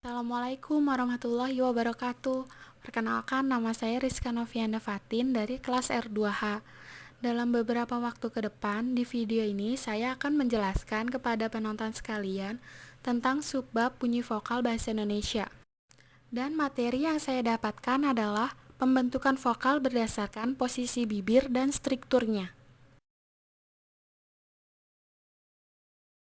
Assalamualaikum warahmatullahi wabarakatuh. Perkenalkan, nama saya Rizka Novianda Fatin dari kelas R2H. Dalam beberapa waktu ke depan, di video ini saya akan menjelaskan kepada penonton sekalian tentang subbab bunyi vokal bahasa Indonesia. Dan materi yang saya dapatkan adalah pembentukan vokal berdasarkan posisi bibir dan strukturnya.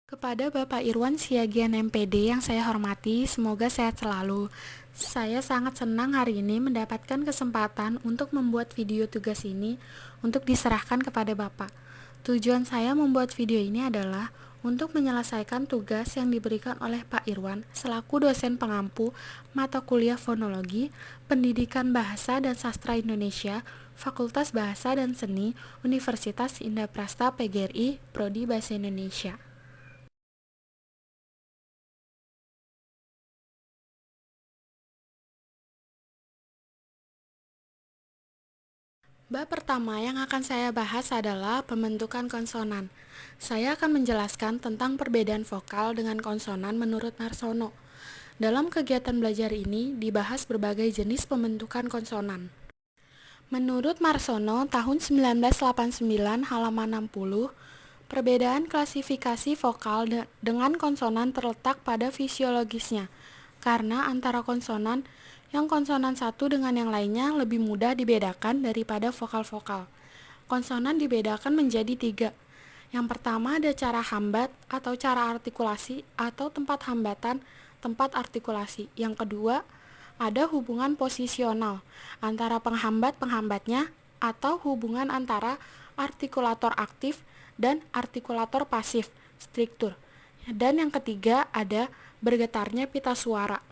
Kepada Bapak Irwan Siagian MPD yang saya hormati, semoga sehat selalu. Saya sangat senang hari ini mendapatkan kesempatan untuk membuat video tugas ini untuk diserahkan kepada Bapak. Tujuan saya membuat video ini adalah untuk menyelesaikan tugas yang diberikan oleh Pak Irwan selaku dosen pengampu mata kuliah fonologi, pendidikan bahasa dan sastra Indonesia, Fakultas Bahasa dan Seni, Universitas Indraprasta PGRI, Prodi Bahasa Indonesia. Bab pertama yang akan saya bahas adalah pembentukan konsonan. Saya akan menjelaskan tentang perbedaan vokal dengan konsonan menurut Marsono. Dalam kegiatan belajar ini dibahas berbagai jenis pembentukan konsonan. Menurut Marsono, tahun 1989 halaman 60, perbedaan klasifikasi vokal dengan konsonan terletak pada fisiologisnya, karena antara konsonan yang konsonan satu dengan yang lainnya lebih mudah dibedakan daripada vokal-vokal. Konsonan dibedakan menjadi 3. Yang pertama ada cara hambat atau cara artikulasi atau tempat hambatan, tempat artikulasi. Yang kedua ada hubungan posisional antara penghambat-penghambatnya atau hubungan antara artikulator aktif dan artikulator pasif, struktur. Dan yang ketiga ada bergetarnya pita suara.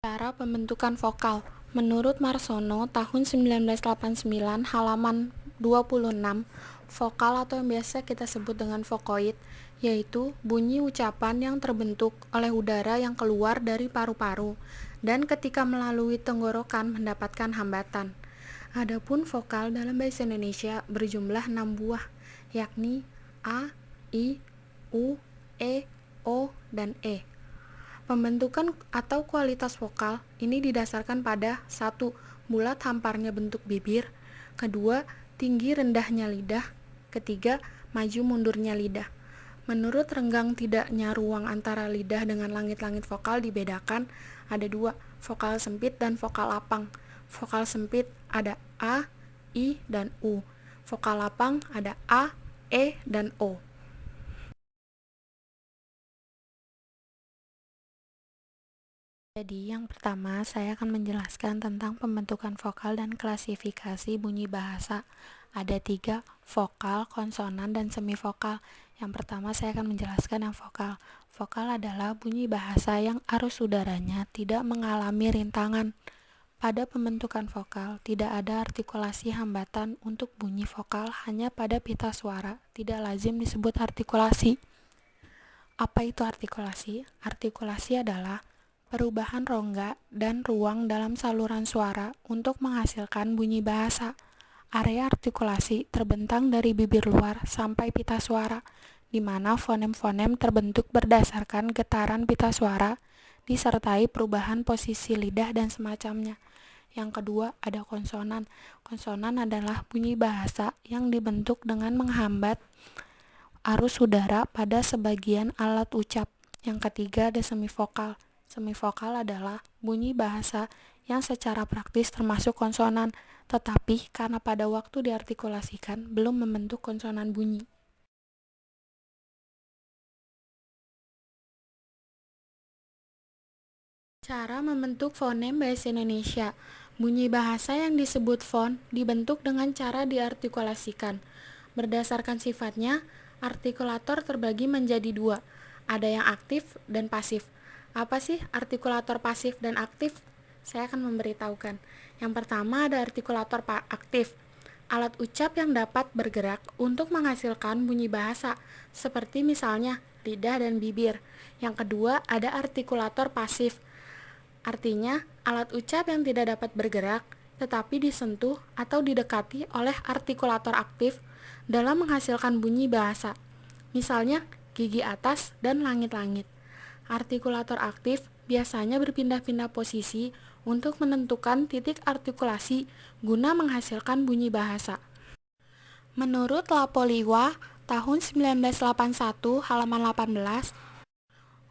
Cara pembentukan vokal. Menurut Marsono, tahun 1989, halaman 26, vokal atau yang biasa kita sebut dengan vokoid, yaitu bunyi ucapan yang terbentuk oleh udara yang keluar dari paru-paru dan ketika melalui tenggorokan mendapatkan hambatan. Adapun vokal dalam bahasa Indonesia berjumlah 6 buah, yakni A, I, U, E, O, dan E. Pembentukan atau kualitas vokal ini didasarkan pada 1. Bulat hamparnya bentuk bibir, kedua, tinggi rendahnya lidah, ketiga, maju mundurnya lidah. Menurut renggang tidaknya ruang antara lidah dengan langit-langit vokal dibedakan ada 2, vokal sempit dan vokal lapang. Vokal sempit ada A, I, dan U. Vokal lapang ada A, E, dan O. Jadi, yang pertama saya akan menjelaskan tentang pembentukan vokal dan klasifikasi bunyi bahasa. Ada 3, vokal, konsonan, dan semivokal. Yang pertama saya akan menjelaskan yang vokal. Vokal adalah bunyi bahasa yang arus udaranya tidak mengalami rintangan. Pada pembentukan vokal, tidak ada artikulasi hambatan untuk bunyi vokal hanya pada pita suara. Tidak lazim disebut artikulasi. Apa itu artikulasi? Artikulasi adalah perubahan rongga dan ruang dalam saluran suara untuk menghasilkan bunyi bahasa. Area artikulasi terbentang dari bibir luar sampai pita suara, di mana fonem-fonem terbentuk berdasarkan getaran pita suara, disertai perubahan posisi lidah dan semacamnya. Yang kedua, ada konsonan. Konsonan adalah bunyi bahasa yang dibentuk dengan menghambat arus udara pada sebagian alat ucap. Yang ketiga, ada semivokal. Semivokal adalah bunyi bahasa yang secara praktis termasuk konsonan, tetapi karena pada waktu diartikulasikan belum membentuk konsonan bunyi. Cara membentuk fonem bahasa Indonesia. Bunyi bahasa yang disebut fon dibentuk dengan cara diartikulasikan. Berdasarkan sifatnya, artikulator terbagi menjadi 2. Ada yang aktif dan pasif. Apa sih artikulator pasif dan aktif? Saya akan memberitahukan. Yang pertama ada artikulator aktif, alat ucap yang dapat bergerak untuk menghasilkan bunyi bahasa, seperti misalnya lidah dan bibir. Yang kedua ada artikulator pasif, artinya alat ucap yang tidak dapat bergerak, tetapi disentuh atau didekati oleh artikulator aktif dalam menghasilkan bunyi bahasa. Misalnya, gigi atas dan langit-langit. Artikulator aktif biasanya berpindah-pindah posisi untuk menentukan titik artikulasi guna menghasilkan bunyi bahasa. Menurut Lapoliwa tahun 1981 halaman 18,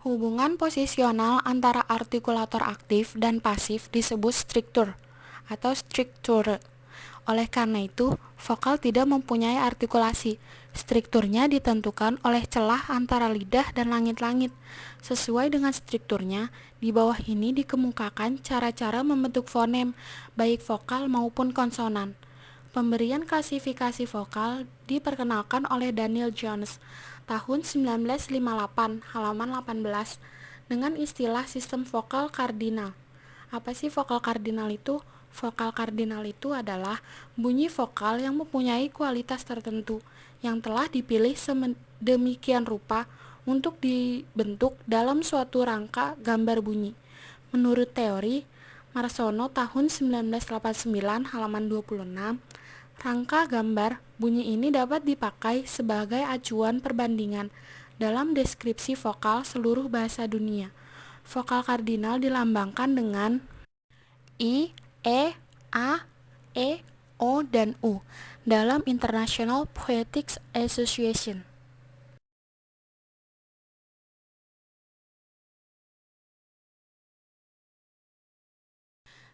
hubungan posisional antara artikulator aktif dan pasif disebut struktur atau struktur. Oleh karena itu, vokal tidak mempunyai artikulasi. Strukturnya ditentukan oleh celah antara lidah dan langit-langit. Sesuai dengan strukturnya, di bawah ini dikemukakan cara-cara membentuk fonem, baik vokal maupun konsonan. Pemberian klasifikasi vokal diperkenalkan oleh Daniel Jones tahun 1958 halaman 18 dengan istilah sistem vokal kardinal. Apa sih vokal kardinal itu? Vokal kardinal itu adalah bunyi vokal yang mempunyai kualitas tertentu yang telah dipilih sedemikian rupa untuk dibentuk dalam suatu rangka gambar bunyi. Menurut teori Marsono tahun 1989 halaman 26, rangka gambar bunyi ini dapat dipakai sebagai acuan perbandingan dalam deskripsi vokal seluruh bahasa dunia. Vokal kardinal dilambangkan dengan I, E, A, E, O, dan U dalam International Phonetic Association.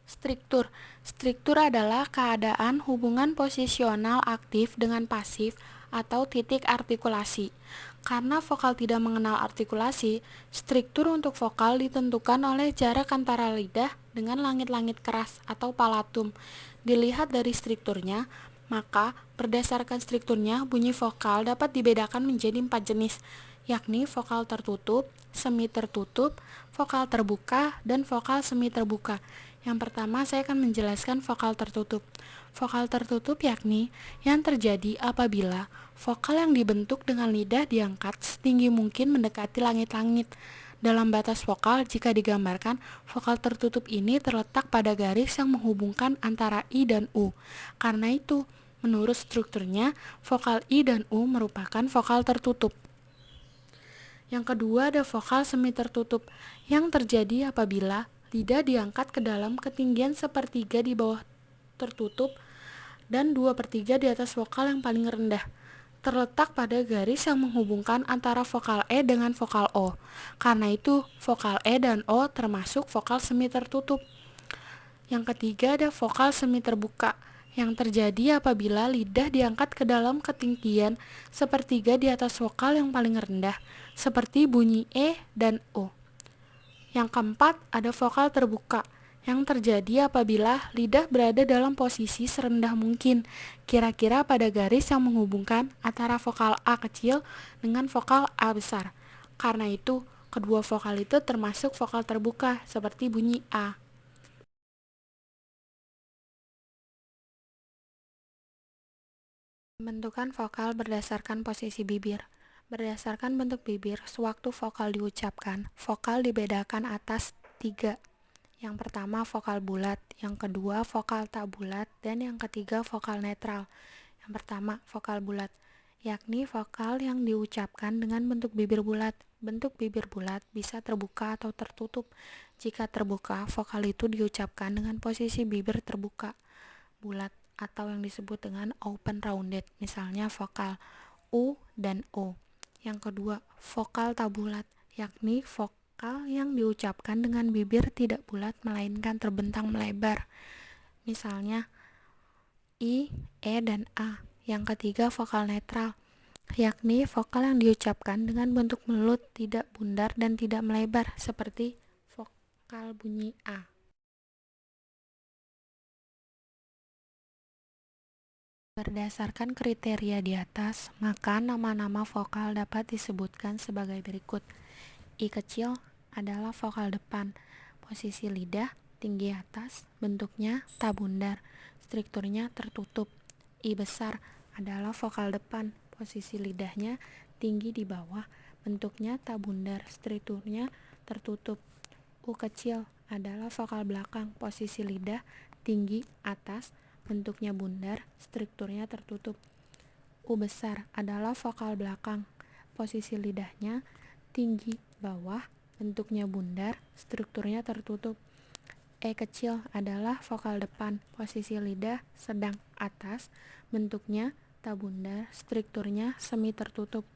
Struktur. Struktur adalah keadaan hubungan posisional aktif dengan pasif atau titik artikulasi. Karena vokal tidak mengenal artikulasi, struktur untuk vokal ditentukan oleh jarak antara lidah dengan langit-langit keras atau palatum. Dilihat dari strukturnya, maka berdasarkan strukturnya bunyi vokal dapat dibedakan menjadi 4 jenis, yakni vokal tertutup, semi tertutup, vokal terbuka, dan vokal semi terbuka. Yang pertama, saya akan menjelaskan vokal tertutup. Vokal tertutup yakni yang terjadi apabila vokal yang dibentuk dengan lidah diangkat setinggi mungkin mendekati langit-langit. Dalam batas vokal, jika digambarkan, vokal tertutup ini terletak pada garis yang menghubungkan antara I dan U. Karena itu, menurut strukturnya, vokal I dan U merupakan vokal tertutup. Yang kedua ada vokal semi tertutup, yang terjadi apabila lidah diangkat ke dalam ketinggian sepertiga di bawah tertutup dan 2/3 di atas vokal yang paling rendah, terletak pada garis yang menghubungkan antara vokal E dengan vokal O. Karena itu, vokal E dan O termasuk vokal semi tertutup. Yang ketiga ada vokal semi terbuka, yang terjadi apabila lidah diangkat ke dalam ketinggian sepertiga di atas vokal yang paling rendah, seperti bunyi E dan O. Yang keempat, ada vokal terbuka, yang terjadi apabila lidah berada dalam posisi serendah mungkin, kira-kira pada garis yang menghubungkan antara vokal A kecil dengan vokal A besar. Karena itu, kedua vokal itu termasuk vokal terbuka, seperti bunyi A. Pembentukan vokal berdasarkan posisi bibir. Berdasarkan bentuk bibir, sewaktu vokal diucapkan, vokal dibedakan atas 3. Yang pertama vokal bulat, yang kedua vokal tak bulat, dan yang ketiga vokal netral. Yang pertama vokal bulat, yakni vokal yang diucapkan dengan bentuk bibir bulat. Bentuk bibir bulat bisa terbuka atau tertutup. Jika terbuka, vokal itu diucapkan dengan posisi bibir terbuka, bulat, atau yang disebut dengan open rounded, misalnya vokal U dan O. Yang kedua, vokal tak bulat, yakni vokal yang diucapkan dengan bibir tidak bulat melainkan terbentang melebar. Misalnya I, E, dan A. Yang ketiga, vokal netral, yakni vokal yang diucapkan dengan bentuk melut, tidak bundar dan tidak melebar, seperti vokal bunyi A. Berdasarkan kriteria di atas, maka nama-nama vokal dapat disebutkan sebagai berikut. I kecil adalah vokal depan, posisi lidah tinggi atas, bentuknya tak bundar, strukturnya tertutup. I besar adalah vokal depan, posisi lidahnya tinggi di bawah, bentuknya tak bundar, strukturnya tertutup. U kecil adalah vokal belakang, posisi lidah tinggi, atas, bentuknya bundar, strukturnya tertutup. U besar adalah vokal belakang, posisi lidahnya tinggi, bawah, bentuknya bundar, strukturnya tertutup. E kecil adalah vokal depan, posisi lidah sedang, atas, bentuknya tak bundar, strukturnya semi tertutup.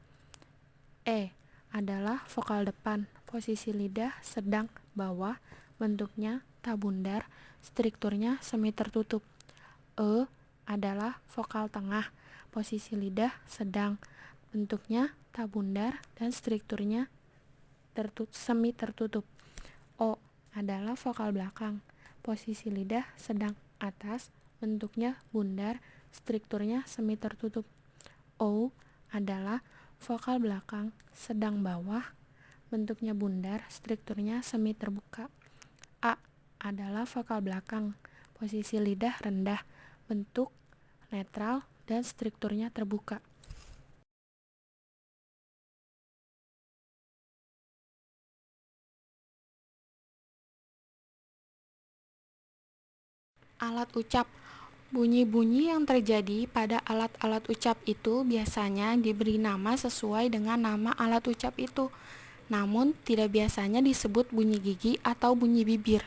E adalah vokal depan, posisi lidah sedang, bawah, bentuknya tak bundar, strukturnya semi tertutup. E adalah vokal tengah, posisi lidah sedang, bentuknya tak bundar dan strukturnya semi tertutup. O adalah vokal belakang, posisi lidah sedang, atas, bentuknya bundar, strukturnya semi tertutup. O adalah vokal belakang sedang bawah, bentuknya bundar, strukturnya semi terbuka. A adalah vokal belakang, posisi lidah rendah, bentuk netral dan strukturnya terbuka. Alat ucap. Bunyi-bunyi yang terjadi pada alat-alat ucap itu biasanya diberi nama sesuai dengan nama alat ucap itu. Namun, tidak biasanya disebut bunyi gigi atau bunyi bibir,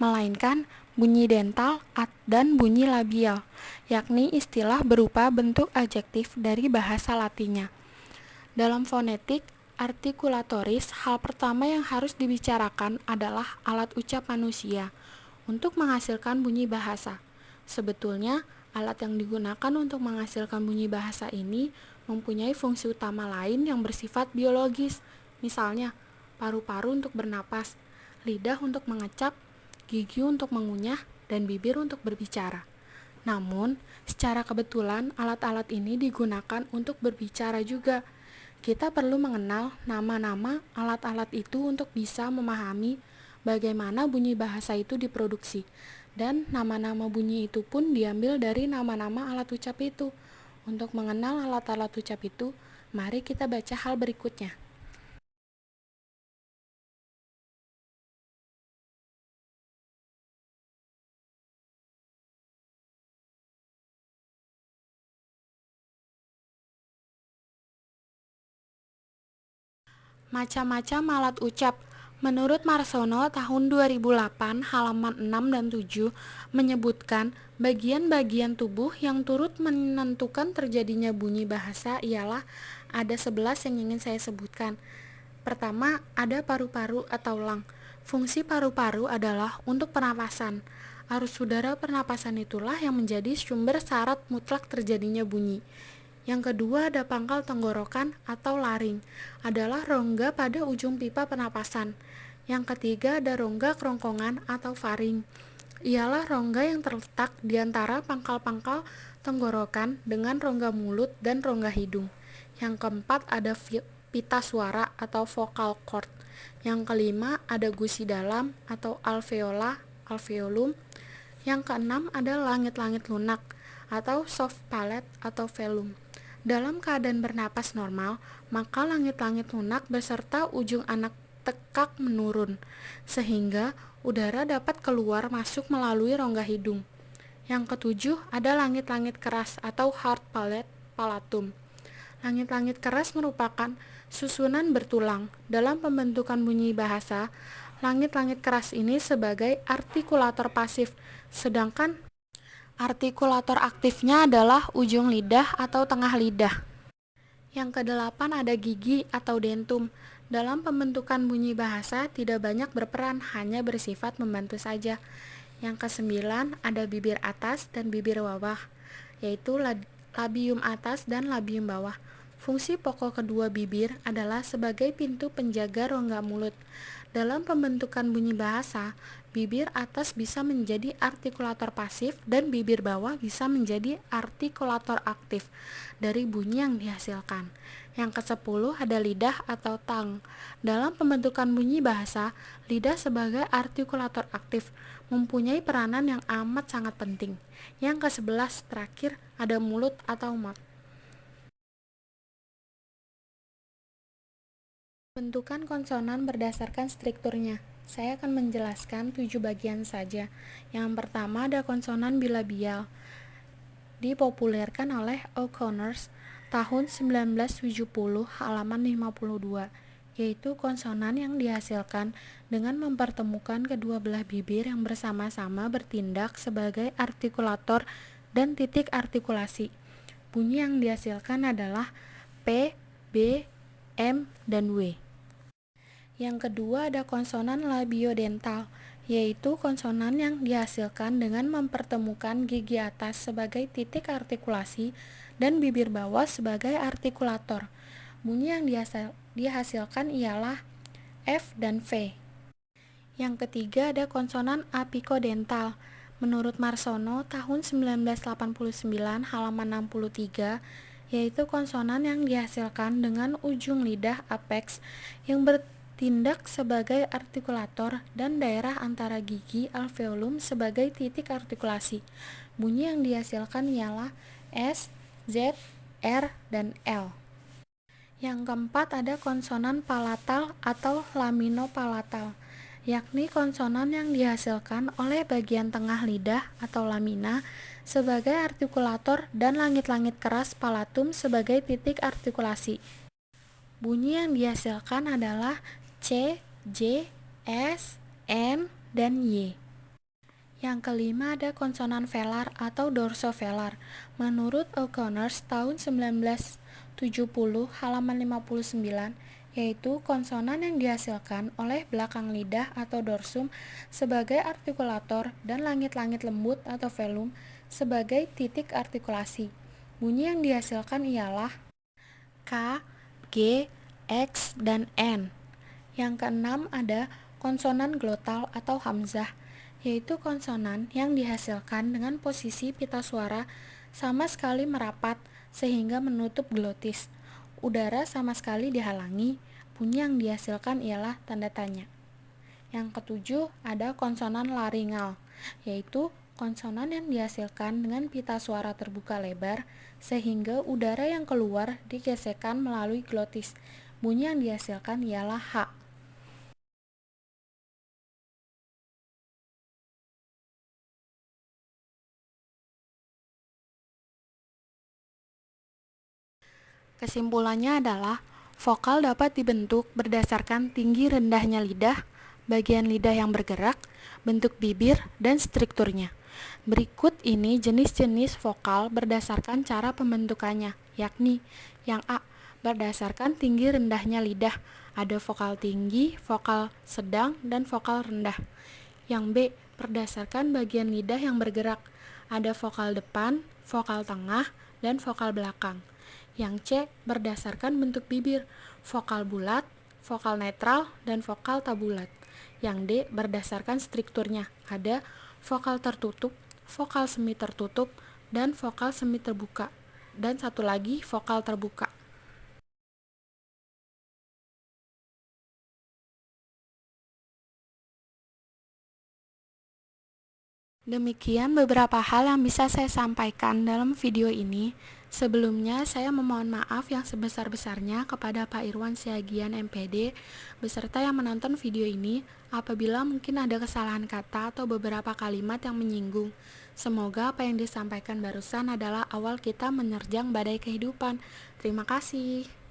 melainkan bunyi dental dan bunyi labial, yakni istilah berupa bentuk adjektif dari bahasa Latinnya. Dalam fonetik artikulatoris, hal pertama yang harus dibicarakan adalah alat ucap manusia untuk menghasilkan bunyi bahasa. Sebetulnya, alat yang digunakan untuk menghasilkan bunyi bahasa ini mempunyai fungsi utama lain yang bersifat biologis. Misalnya, paru-paru untuk bernapas, lidah untuk mengecap, gigi untuk mengunyah, dan bibir untuk berbicara. Namun, secara kebetulan alat-alat ini digunakan untuk berbicara juga. Kita perlu mengenal nama-nama alat-alat itu untuk bisa memahami bagaimana bunyi bahasa itu diproduksi. Dan nama-nama bunyi itu pun diambil dari nama-nama alat ucap itu. Untuk mengenal alat-alat ucap itu, mari kita baca hal berikutnya. Macam-macam alat ucap. Menurut Marsono tahun 2008 halaman 6 dan 7 menyebutkan bagian-bagian tubuh yang turut menentukan terjadinya bunyi bahasa ialah ada 11 yang ingin saya sebutkan. Pertama, ada paru-paru atau lung. Fungsi paru-paru adalah untuk pernapasan. Arus udara pernapasan itulah yang menjadi sumber syarat mutlak terjadinya bunyi. Yang kedua ada pangkal tenggorokan atau laring, adalah rongga pada ujung pipa pernapasan. Yang ketiga ada rongga kerongkongan atau faring, ialah rongga yang terletak di antara pangkal-pangkal tenggorokan dengan rongga mulut dan rongga hidung. Yang keempat ada pita suara atau vocal cord. Yang kelima ada gusi dalam atau alveola, alveolum. Yang keenam ada langit-langit lunak atau soft palate atau velum. Dalam keadaan bernapas normal, maka langit-langit lunak beserta ujung anak tekak menurun, sehingga udara dapat keluar masuk melalui rongga hidung. Yang ketujuh ada langit-langit keras atau hard palate, palatum. Langit-langit keras merupakan susunan bertulang. Dalam pembentukan bunyi bahasa, langit-langit keras ini sebagai artikulator pasif, sedangkan artikulator aktifnya adalah ujung lidah atau tengah lidah. Yang kedelapan ada gigi atau dentum. Dalam pembentukan bunyi bahasa tidak banyak berperan, hanya bersifat membantu saja. Yang kesembilan ada bibir atas dan bibir bawah, yaitu labium atas dan labium bawah. Fungsi pokok kedua bibir adalah sebagai pintu penjaga rongga mulut. Dalam pembentukan bunyi bahasa, bibir atas bisa menjadi artikulator pasif dan bibir bawah bisa menjadi artikulator aktif dari bunyi yang dihasilkan. Yang ke-10 ada lidah atau tang. Dalam pembentukan bunyi bahasa, lidah sebagai artikulator aktif mempunyai peranan yang amat sangat penting. Yang ke-11 terakhir ada mulut atau mouth. Bentukan konsonan berdasarkan strukturnya. Saya akan menjelaskan 7 bagian saja. Yang pertama ada konsonan bilabial. Dipopulerkan oleh O'Connor tahun 1970 halaman 52, yaitu konsonan yang dihasilkan dengan mempertemukan kedua belah bibir yang bersama-sama bertindak sebagai artikulator dan titik artikulasi. Bunyi yang dihasilkan adalah P, B, M, dan W. Yang kedua ada konsonan labiodental, yaitu konsonan yang dihasilkan dengan mempertemukan gigi atas sebagai titik artikulasi dan bibir bawah sebagai artikulator. Bunyi yang dihasilkan ialah F dan V. Yang ketiga ada konsonan apikodental. Menurut Marsono tahun 1989 halaman 63, yaitu konsonan yang dihasilkan dengan ujung lidah apex yang bertindak sebagai artikulator dan daerah antara gigi alveolum sebagai titik artikulasi. Bunyi yang dihasilkan ialah S, Z, R, dan L. Yang keempat ada konsonan palatal atau laminopalatal, yakni konsonan yang dihasilkan oleh bagian tengah lidah atau lamina sebagai artikulator dan langit-langit keras palatum sebagai titik artikulasi. Bunyi yang dihasilkan adalah C, J, S, N, dan Y. Yang kelima ada konsonan velar atau dorsovelar. Menurut O'Connor tahun 1970 halaman 59, yaitu konsonan yang dihasilkan oleh belakang lidah atau dorsum sebagai artikulator dan langit-langit lembut atau velum sebagai titik artikulasi. Bunyi yang dihasilkan ialah K, G, X, dan N. Yang keenam ada konsonan glotal atau hamzah, yaitu konsonan yang dihasilkan dengan posisi pita suara sama sekali merapat sehingga menutup glotis. Udara sama sekali dihalangi. Bunyi yang dihasilkan ialah tanda tanya. Yang ketujuh ada konsonan laringal, yaitu konsonan yang dihasilkan dengan pita suara terbuka lebar sehingga udara yang keluar digesekkan melalui glotis. Bunyi yang dihasilkan ialah H. Kesimpulannya adalah vokal dapat dibentuk berdasarkan tinggi rendahnya lidah, bagian lidah yang bergerak, bentuk bibir, dan strukturnya. Berikut ini jenis-jenis vokal berdasarkan cara pembentukannya, yakni yang A, berdasarkan tinggi rendahnya lidah. Ada vokal tinggi, vokal sedang, dan vokal rendah. Yang B, berdasarkan bagian lidah yang bergerak. Ada vokal depan, vokal tengah, dan vokal belakang. Yang C, berdasarkan bentuk bibir, vokal bulat, vokal netral, dan vokal tabulat. Yang D, berdasarkan strukturnya, ada vokal tertutup, vokal semi tertutup, dan vokal semi terbuka. Dan satu lagi, vokal terbuka. Demikian beberapa hal yang bisa saya sampaikan dalam video ini. Sebelumnya, saya memohon maaf yang sebesar-besarnya kepada Pak Irwan Siagian MPD beserta yang menonton video ini apabila mungkin ada kesalahan kata atau beberapa kalimat yang menyinggung. Semoga apa yang disampaikan barusan adalah awal kita menerjang badai kehidupan. Terima kasih.